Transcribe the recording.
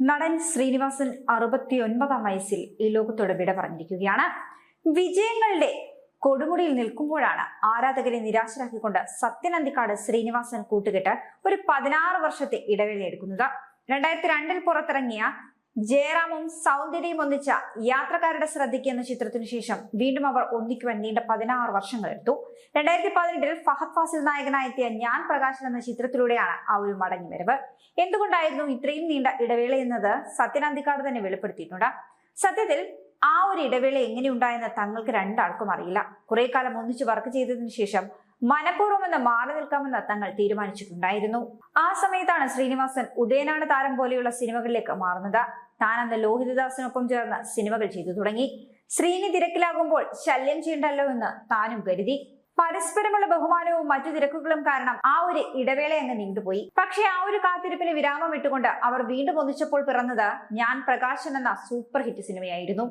നടൻ ശ്രീനിവാസൻ 69-ാം വയസ്സിൽ ഈ ലോകത്തോട് വിട പറഞ്ഞിരിക്കുകയാണ്. വിജയങ്ങളുടെ കൊടുമുടിയിൽ നിൽക്കുമ്പോഴാണ് ആരാധകരെ നിരാശരാക്കിക്കൊണ്ട് സത്യൻ അന്തിക്കാട് ശ്രീനിവാസൻ കൂട്ടുകെട്ട് ഒരു 16 വർഷത്തെ ഇടവേള എടുക്കുന്നത്. 2002 പുറത്തിറങ്ങിയ ജയറാമും സൗന്ദര്യയും ഒന്നിച്ച യാത്രക്കാരുടെ ശ്രദ്ധയ്ക്ക് എന്ന ചിത്രത്തിനു ശേഷം വീണ്ടും അവർ ഒന്നിക്കുവാൻ നീണ്ട 16 വർഷങ്ങൾ എടുത്തു. 2018 ഫഹദ് ഫാസിൽ നായകനായെത്തിയ ഞാൻ പ്രകാശൻ എന്ന ചിത്രത്തിലൂടെയാണ് ആ ഒരു മടങ്ങിവരവ്. എന്തുകൊണ്ടായിരുന്നു ഇത്രയും നീണ്ട ഇടവേള എന്നത് സത്യൻ അന്തിക്കാട് തന്നെ വെളിപ്പെടുത്തിയിട്ടുണ്ട്. സത്യത്തിൽ ആ ഒരു ഇടവേള എങ്ങനെയുണ്ടായെന്ന് തങ്ങൾക്ക് രണ്ടാൾക്കും അറിയില്ല. കുറെ കാലം ഒന്നിച്ച് വർക്ക് ചെയ്തതിനു ശേഷം മനഃപൂർവ്വമെന്ന് മാറി നിൽക്കാമെന്ന് തങ്ങൾ തീരുമാനിച്ചിട്ടുണ്ടായിരുന്നു. ആ സമയത്താണ് ശ്രീനിവാസൻ ഉദയനാട് താരം പോലെയുള്ള സിനിമകളിലേക്ക് മാറുന്നത്. താൻ അന്ന് ലോഹിതദാസിനൊപ്പം ചേർന്ന് സിനിമകൾ ചെയ്തു തുടങ്ങി. ശ്രീനി തിരക്കിലാകുമ്പോൾ ശല്യം ചെയ്യണ്ടല്ലോ എന്ന് താനും കരുതി. പരസ്പരമുള്ള ബഹുമാനവും മറ്റു തിരക്കുകളും കാരണം ആ ഒരു ഇടവേള അങ്ങ് നീണ്ടുപോയി. പക്ഷെ ആ ഒരു കാത്തിരിപ്പിന് വിരാമം ഇട്ടുകൊണ്ട് അവർ വീണ്ടും ഒന്നിച്ചപ്പോൾ പിറന്നത് ഞാൻ പ്രകാശൻ എന്ന സൂപ്പർ ഹിറ്റ് സിനിമയായിരുന്നു.